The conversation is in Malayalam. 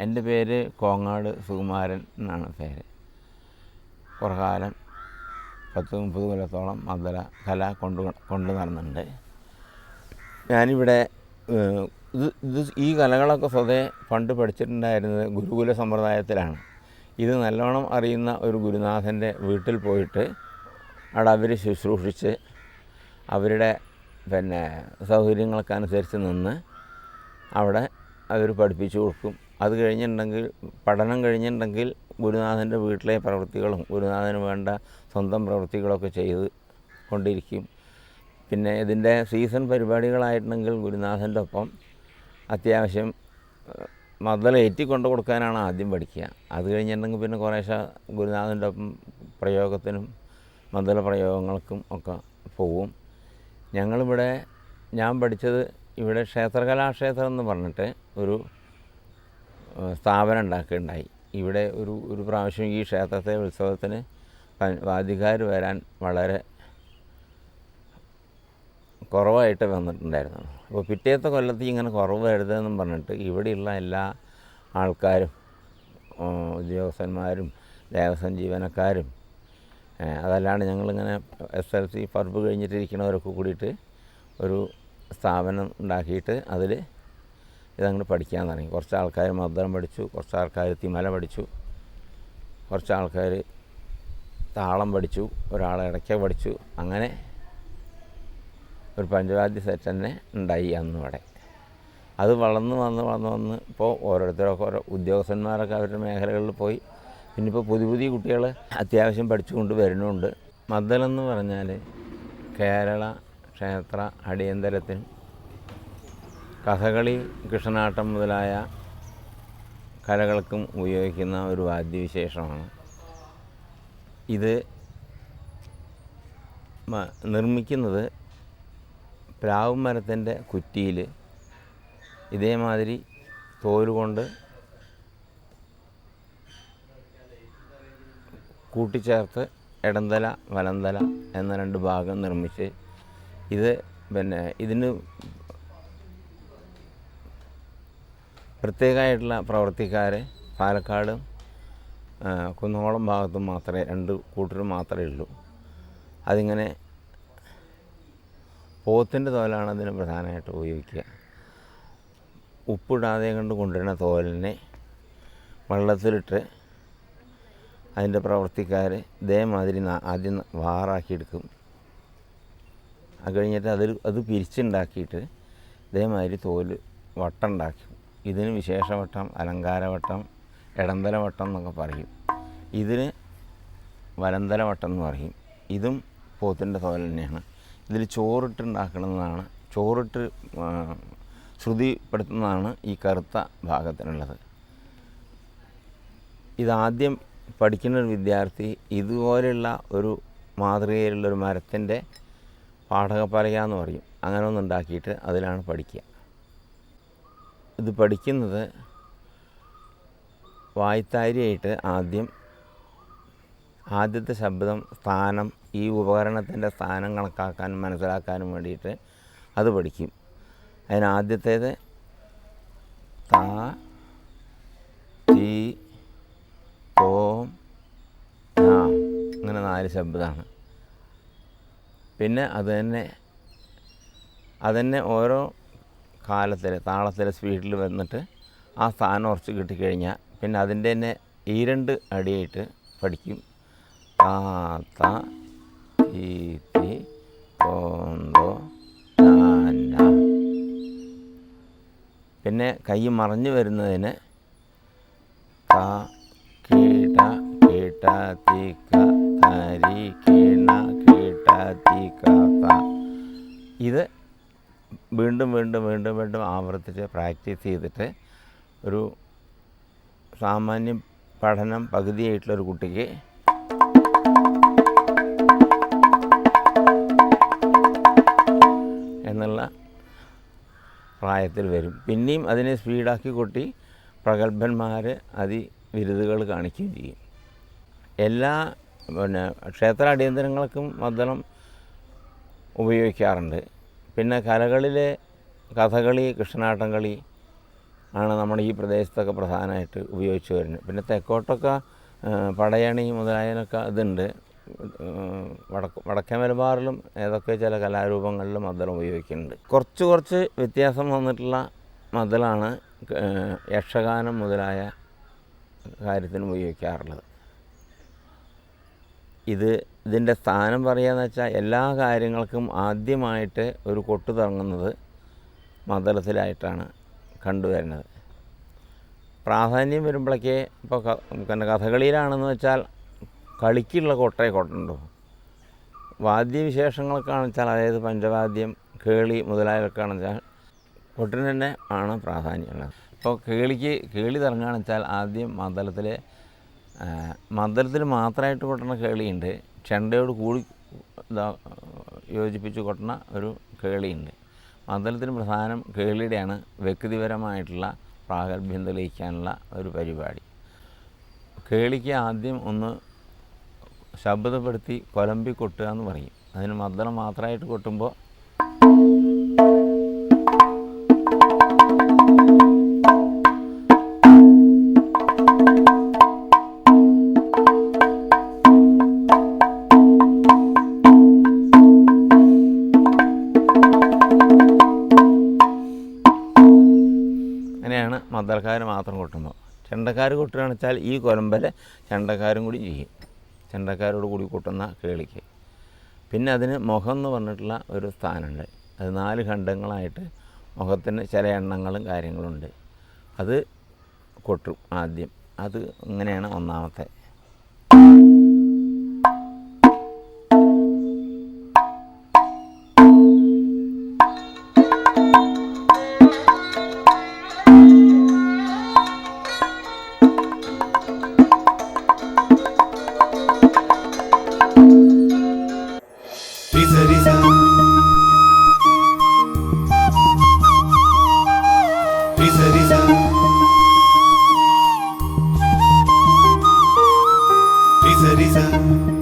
എൻ്റെ പേര് കോങ്ങാട് സുകുമാരൻ എന്നാണ് പേര്. കുറേ കാലം 10-30 കൊല്ലത്തോളം മദ്ദള കല കൊണ്ട് നടന്നുണ്ട്. ഞാനിവിടെ ഈ കലകളൊക്കെ സ്വതേ പണ്ട് പഠിച്ചിട്ടുണ്ടായിരുന്നത് ഗുരുകുല സമ്പ്രദായത്തിലാണ്. ഇത് നല്ലോണം അറിയുന്ന ഒരു ഗുരുനാഥൻ്റെ വീട്ടിൽ പോയിട്ട് അവിടെ അവർ ശുശ്രൂഷിച്ച് അവരുടെ സൗകര്യങ്ങൾക്കനുസരിച്ച് നിന്ന് അവിടെ അവർ പഠിപ്പിച്ചു കൊടുക്കും. അത് കഴിഞ്ഞിട്ടുണ്ടെങ്കിൽ പഠനം കഴിഞ്ഞിട്ടുണ്ടെങ്കിൽ ഗുരുനാഥൻ്റെ വീട്ടിലെ പ്രവൃത്തികളും ഗുരുനാഥന് വേണ്ട സ്വന്തം പ്രവൃത്തികളൊക്കെ ചെയ്ത് കൊണ്ടിരിക്കും. പിന്നെ ഇതിൻ്റെ സീസൺ പരിപാടികളായിട്ടുണ്ടെങ്കിൽ ഗുരുനാഥൻ്റെ ഒപ്പം അത്യാവശ്യം മദ്ദള ഏറ്റിക്കൊണ്ട് കൊടുക്കാനാണ് ആദ്യം പഠിക്കുക. അത് കഴിഞ്ഞിട്ടുണ്ടെങ്കിൽ പിന്നെ കുറേശ്ശെ ഗുരുനാഥൻ്റെ ഒപ്പം പ്രയോഗത്തിനും മദ്ദള പ്രയോഗങ്ങൾക്കും ഒക്കെ പോവും. ഞാൻ പഠിച്ചത് ഇവിടെ ക്ഷേത്രകലാക്ഷേത്രം എന്ന് പറഞ്ഞിട്ട് ഒരു സ്ഥാപനം ഉണ്ടാക്കുകയുണ്ടായി. ഇവിടെ ഒരു പ്രാവശ്യം ഈ ക്ഷേത്രത്തെ ഉത്സവത്തിന് വാദ്യക്കാർ വരാൻ വളരെ കുറവായിട്ട് വന്നിട്ടുണ്ടായിരുന്നു. അപ്പോൾ പിറ്റേത്തെ കൊല്ലത്തിൽ ഇങ്ങനെ കുറവ് വരുതെന്നും പറഞ്ഞിട്ട് ഇവിടെയുള്ള എല്ലാ ആൾക്കാരും ഉദ്യോഗസ്ഥന്മാരും ദേവസ്വം ജീവനക്കാരും അതല്ലാണ്ട് ഞങ്ങളിങ്ങനെ SLC പർപ്പ് കഴിഞ്ഞിട്ടിരിക്കുന്നവരൊക്കെ കൂടിയിട്ട് ഒരു സ്ഥാപനം ഉണ്ടാക്കിയിട്ട് അതിൽ ഇതങ്ങോട്ട് പഠിക്കാൻ തുടങ്ങി. കുറച്ച് ആൾക്കാർ മദ്ദളം പഠിച്ചു, കുറച്ച് ആൾക്കാർ തിമല പഠിച്ചു, കുറച്ച് ആൾക്കാർ താളം പഠിച്ചു, ഒരാൾ ഇടയ്ക്ക പഠിച്ചു. അങ്ങനെ ഒരു പഞ്ചവാദ്യ സെറ്റ് തന്നെ ഉണ്ടായി അന്നിവിടെ. അത് വളർന്ന് വന്ന് ഇപ്പോൾ ഓരോരുത്തരൊക്കെ ഓരോ ഉദ്യോഗസ്ഥന്മാരൊക്കെ അവരുടെ മേഖലകളിൽ പോയി. പിന്നെ ഇപ്പോൾ പുതിയ കുട്ടികൾ അത്യാവശ്യം പഠിച്ചുകൊണ്ട് വരുന്നുണ്ട്. മദ്ദളെന്ന് പറഞ്ഞാൽ കേരള ക്ഷേത്ര അടിയന്തരത്തിനും കഥകളി, കൃഷ്ണനാട്ടം മുതലായ കലകൾക്കും ഉപയോഗിക്കുന്ന ഒരു വാദ്യവിശേഷമാണ്. ഇത് നിർമ്മിക്കുന്നത് പ്ലാവ് മരത്തിൻ്റെ കുറ്റിയിൽ ഇതേമാതിരി തോലുകൊണ്ട് കൂട്ടിച്ചേർത്ത് ഇടന്തല വലന്തല എന്ന 2 ഭാഗം നിർമ്മിച്ച് ഇതിന് പ്രത്യേകമായിട്ടുള്ള പ്രവർത്തിക്കാർ പാലക്കാടും കുന്നംകുളം ഭാഗത്തും മാത്രമേ 2 കൂട്ടരും മാത്രമേ ഉള്ളൂ. അതിങ്ങനെ പോത്തിൻ്റെ തോലാണ് അതിന് പ്രധാനമായിട്ട് ഉപയോഗിക്കുക. ഉപ്പിടാതെ കൊണ്ടുവരുന്ന തോലിനെ വെള്ളത്തിലിട്ട് അതിൻ്റെ പ്രവർത്തിക്കാർ ഇതേമാതിരി ആദ്യം വാറാക്കിയെടുക്കും. അത് കഴിഞ്ഞിട്ട് അത് പിരിച്ചുണ്ടാക്കിയിട്ട് ഇതേമാതിരി തോല് വട്ടം ഉണ്ടാക്കും. ഇതിന് വിശേഷവട്ടം, അലങ്കാരവട്ടം, ഇടന്തല വട്ടം എന്നൊക്കെ പറയും. ഇതിന് വലന്തല വട്ടം എന്ന് പറയും. ഇതും പോത്തിൻ്റെ തോൽ തന്നെയാണ്. ഇതിൽ ചോറിട്ടുണ്ടാക്കുന്നതാണ്, ചോറിട്ട് ശ്രുതിപ്പെടുത്തുന്നതാണ് ഈ കറുത്ത ഭാഗത്തിനുള്ളത്. ഇതാദ്യം പഠിക്കുന്നൊരു വിദ്യാർത്ഥി ഇതുപോലെയുള്ള ഒരു മാതൃകയിലുള്ളൊരു മരത്തിൻ്റെ പാഠകപ്പലക എന്ന് പറയും, അങ്ങനെ ഒന്നുണ്ടാക്കിയിട്ട് അതിലാണ് പഠിക്കുക. ഇത് പഠിക്കുന്നത് വായ്ത്താരിയായിട്ട് ആദ്യത്തെ ശബ്ദം, സ്ഥാനം, ഈ ഉപകരണത്തിൻ്റെ സ്ഥാനം കണക്കാക്കാനും മനസ്സിലാക്കാനും വേണ്ടിയിട്ട് അത് പഠിക്കും. അതിനാദ്യത്തേത് താ, തീ, തോം, നാ, അങ്ങനെ 4 ശബ്ദമാണ്. പിന്നെ അതന്നെ ഓരോ കാലത്തിൽ താളത്തിൽ സ്പീഡിൽ വന്നിട്ട് ആ സ്ഥാനം ഉറച്ച് കിട്ടിക്കഴിഞ്ഞാൽ പിന്നെ അതിൻ്റെ തന്നെ 2 അടിയായിട്ട് പഠിക്കും. താ ത, തീ തി, തോം തോ, നാ ന. പിന്നെ കൈ മറിഞ്ഞു വരുന്നതിന് ത, കീട, കീട, തീ, ക, ത, രി കിണ കീട്ട തി കാത്ത. ഇത് വീണ്ടും വീണ്ടും വീണ്ടും വീണ്ടും ആവർത്തിച്ച് പ്രാക്ടീസ് ചെയ്തിട്ട് ഒരു സാമാന്യം പഠനം പകുതിയായിട്ടുള്ളൊരു കുട്ടിക്ക് എന്നുള്ള പ്രായത്തിൽ വരും. പിന്നെയും അതിനെ സ്പീഡാക്കി കൂട്ടി പ്രഗത്ഭന്മാർ അതിവിരുതുകൾ കാണിക്കുകയും ചെയ്യും. എല്ലാ ക്ഷേത്ര അടിയന്തരങ്ങൾക്കും മദ്ദളം ഉപയോഗിക്കാറുണ്ട്. പിന്നെ കലകളിലെ കഥകളി, കൃഷ്ണനാട്ടം കളി ആണ് നമ്മുടെ ഈ പ്രദേശത്തൊക്കെ പ്രധാനമായിട്ട് ഉപയോഗിച്ച് വരുന്നത്. പിന്നെ തെക്കോട്ടൊക്കെ പടയണി മുതലായതിനൊക്കെ ഇതുണ്ട്. വടക്കേ മലബാറിലും ഏതൊക്കെ ചില കലാരൂപങ്ങളിലും മദ്ദളം ഉപയോഗിക്കുന്നുണ്ട്. കുറച്ച് വ്യത്യാസം വന്നിട്ടുള്ള മദ്ദളാണ് യക്ഷഗാനം മുതലായ കാര്യത്തിന് ഉപയോഗിക്കാറുള്ളത്. ഇതിൻ്റെ സ്ഥാനം പറയുകയെന്ന് വെച്ചാൽ എല്ലാ കാര്യങ്ങൾക്കും ആദ്യമായിട്ട് ഒരു കൊട്ട് തുടങ്ങുന്നത് മദ്ദളത്തിലായിട്ടാണ് കണ്ടുവരുന്നത്. പ്രാധാന്യം വരുമ്പോഴേക്കേ ഇപ്പോൾ കഥകളിയിലാണെന്ന് വെച്ചാൽ കളിക്കുള്ള കൊട്ടേ കൊട്ടുണ്ടോ. വാദ്യവിശേഷങ്ങൾക്കാണെന്ന് വെച്ചാൽ അതായത് പഞ്ചവാദ്യം, കേളി മുതലായവയൊക്കെയാണെന്ന് വെച്ചാൽ കൊട്ടിന് തന്നെ ആണ് പ്രാധാന്യമുള്ളത്. ഇപ്പോൾ കേളി തുടങ്ങുകയാണെന്ന് വെച്ചാൽ ആദ്യം മദ്ദളത്തിൽ മാത്രമായിട്ട് കൊട്ടുന്ന കേളിയുണ്ട്, ചെണ്ടയോട് കൂടി യോജിപ്പിച്ച് കൊട്ടുന്ന ഒരു കേളിയുണ്ട്. മദ്ദളത്തിന് പ്രധാനം കേളിയുടെയാണ് വ്യക്തിപരമായിട്ടുള്ള പ്രാഗൽഭ്യം തെളിയിക്കാനുള്ള ഒരു പരിപാടി. കേളിക്ക് ആദ്യം ഒന്ന് ശബ്ദപ്പെടുത്തി കൊലമ്പി കൊട്ടുക എന്ന് പറയും. അതിന് മദ്ദളം മാത്രമായിട്ട് കൊട്ടുമ്പോൾ അങ്ങനെയാണ് മദ്ദളക്കാർ മാത്രം കൊട്ടുമ്പോൾ. ചെണ്ടക്കാർ കൊട്ടുകയാണെന്ന് വെച്ചാൽ ഈ കൊലമ്പലെ ചെണ്ടക്കാരും കൂടി ചെയ്യും, ചെണ്ടക്കാരോട് കൂടി കൊട്ടുന്ന കേളിക്ക്. പിന്നെ അതിന് മുഖം എന്ന് പറഞ്ഞിട്ടുള്ള ഒരു സ്ഥാനമുണ്ട്. അത് 4 ഖണ്ഡങ്ങളായിട്ട് മുഖത്തിന് ചില എണ്ണങ്ങളും കാര്യങ്ങളുണ്ട്. അത് കൊട്ടും ആദ്യം. അത് ഇങ്ങനെയാണ് ഒന്നാമത്തെ. Risa, risa.